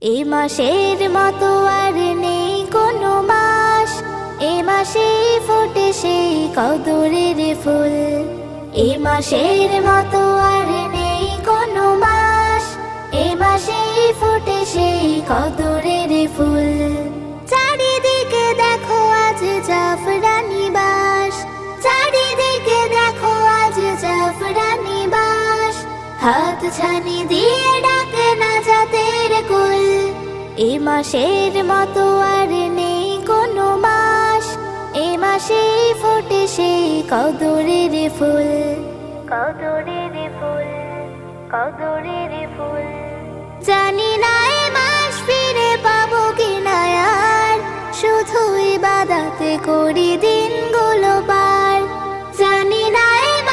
এ মাসের মতো আর নেই কোনো মাস, এ মাসে ফোটে সেই কদরের ফুল। এ মাসের মতো আর নেই কোনো মাস, এ মাসে ফোটে সেই কদরের ফুল। চারিদিকে দেখো আজ জাফরানি বাস, চারিদিকে দেখো আজ জাফরানি বাস। হাত ছানি দিয়ে ডাকে নাজাতের কুল। এ মাসের মতো আর নেই কোনো মাস, এ মাসে ফোটে সেই কদরের ফুল। কদরের ফুল, কদরের ফুল। জানি না এ মাস ফিরে পাবো কিনা আর, শুধু ইবাদত করি দিন